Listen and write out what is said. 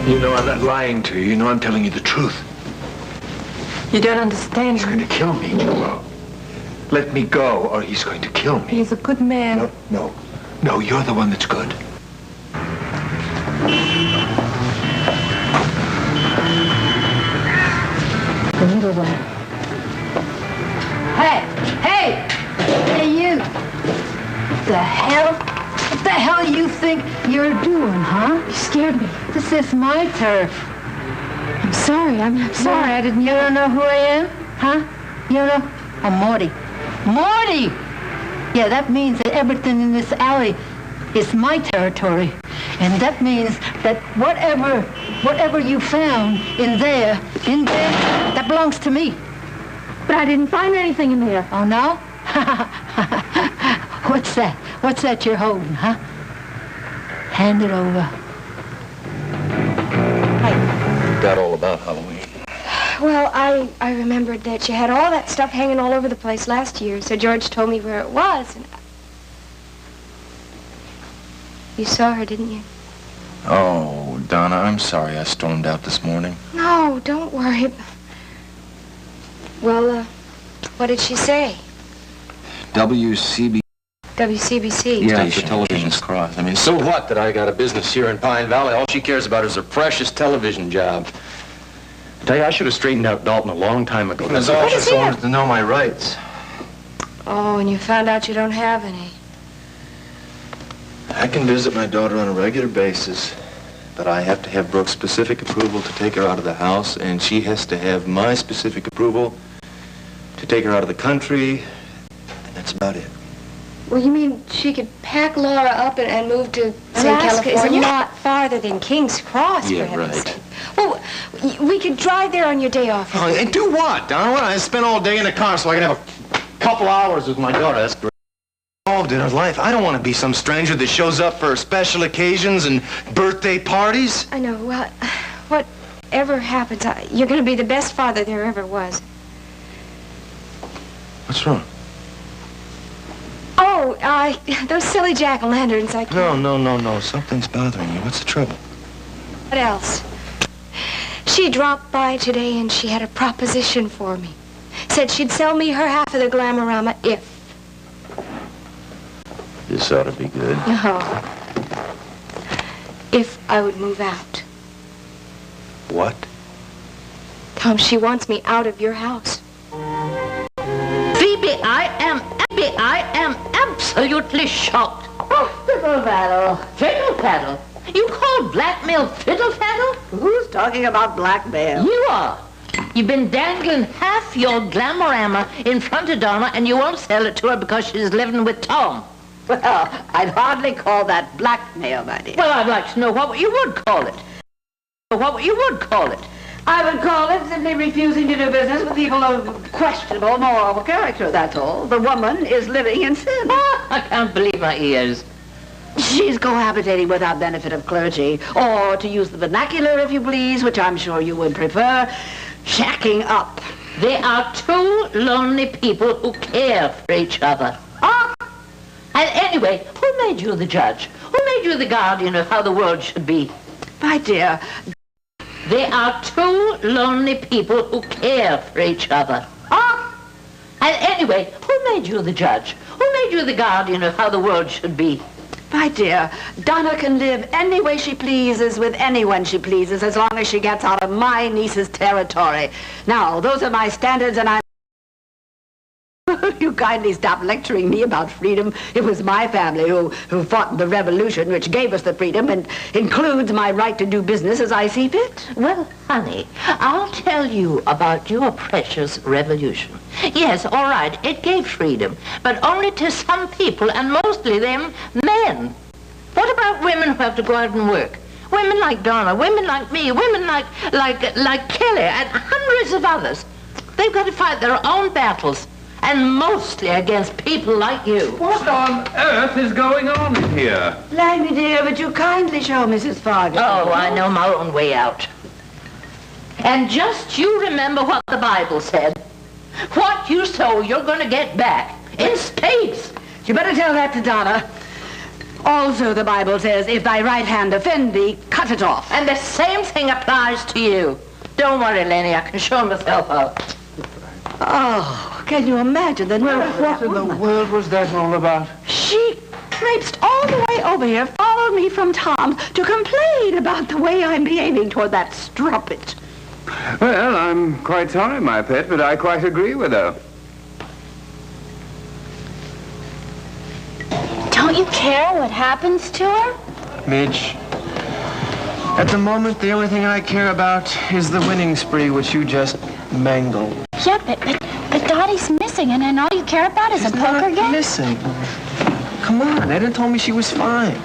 You know I'm not lying to you. You know I'm telling you the truth. You don't understand. He's going to kill me, Joel. Let me go, or he's going to kill me. He's a good man. No, you're the one that's good. The middle one. Hey, you. What the hell you think you're doing, huh? You scared me. This is my turf. I'm sorry, I didn't... You don't know who I am? Huh? You don't know? I'm Morty. Morty! Yeah, that means that everything in this alley is my territory. And that means that whatever you found in there, that belongs to me. But I didn't find anything in there. Oh, no? What's that? What's that you're holding, huh? Hand it over. Forgot all about Halloween. Well, I remembered that you had all that stuff hanging all over the place last year, so George told me where it was. And you saw her, didn't you? Oh, Donna, I'm sorry I stormed out this morning. No, don't worry. Well, what did she say? WCBC. WCBC. Yeah, the television's crossed. I mean, so what that I got a business here in Pine Valley? All she cares about is her precious television job. I tell you, I should have straightened out Dalton a long time ago. That's all. She just wanted to know my rights. Oh, and you found out you don't have any. I can visit my daughter on a regular basis, but I have to have Brooke's specific approval to take her out of the house, and she has to have my specific approval to take her out of the country, and that's about it. Well, you mean she could pack Laura up and move to, say, California? Is not farther than King's Cross, for heaven's sake. Well, we could drive there on your day off. Oh, and do what, Donna? What? I spent all day in the car so I can have a couple hours with my daughter. That's great. Involved in her life. I don't want to be some stranger that shows up for special occasions and birthday parties. I know. Well, whatever happens, you're going to be the best father there ever was. What's wrong? Oh, those silly jack-o'-lanterns, I can't... No. Something's bothering you. What's the trouble? What else? She dropped by today and she had a proposition for me. Said she'd sell me her half of the Glamorama if... This ought to be good. No. If I would move out. What? Tom, she wants me out of your house. Phoebe, I am absolutely shocked. Oh, fiddle faddle. You call blackmail fiddle faddle? Who's talking about blackmail? You are. You've been dangling half your Glamorama in front of Donna and you won't sell it to her because she's living with Tom. Well, I'd hardly call that blackmail, my dear. Well, I'd like to know what you would call it. I would call it simply refusing to do business with people of questionable moral character, that's all. The woman is living in sin. Oh, I can't believe my ears. She's cohabitating without benefit of clergy, or to use the vernacular, if you please, which I'm sure you would prefer, shacking up. They are two lonely people who care for each other. And anyway, who made you the judge? Who made you the guardian of how the world should be? My dear, they are two lonely people who care for each other. And anyway, who made you the judge? Who made you the guardian of how the world should be? my dear, Donna can live any way she pleases with anyone she pleases as long as she gets out of my niece's territory. Now, those are my standards, and I'm... You kindly stop lecturing me about freedom. It was my family who fought in the revolution, which gave us the freedom and includes my right to do business as I see fit. Well, honey, I'll tell you about your precious revolution. Yes, all right, it gave freedom, but only to some people, and mostly them men. What about women who have to go out and work? Women like Donna, women like me, women like Kelly, and hundreds of others. They've got to fight their own battles. And mostly against people like you. What on earth is going on in here? Langley, dear, would you kindly show Mrs. Fargus? Oh, I know my own way out. And just you remember what the Bible said. What you sow, you're going to get back. In spades. You better tell that to Donna. Also, the Bible says, if thy right hand offend thee, cut it off. And the same thing applies to you. Don't worry, Lenny, I can show myself out. Oh, can you imagine the nerve of that What in the woman? world was that all about? She traipsed all the way over here, followed me from Tom's, to complain about the way I'm behaving toward that strumpet. Well, I'm quite sorry, my pet, but I quite agree with her. Don't you care what happens to her? Midge, at the moment, the only thing I care about is the winning spree, which you just mangled. Yeah, but Dottie's missing, and all you care about is a poker game? Missing. Come on, Ed told me she was fine.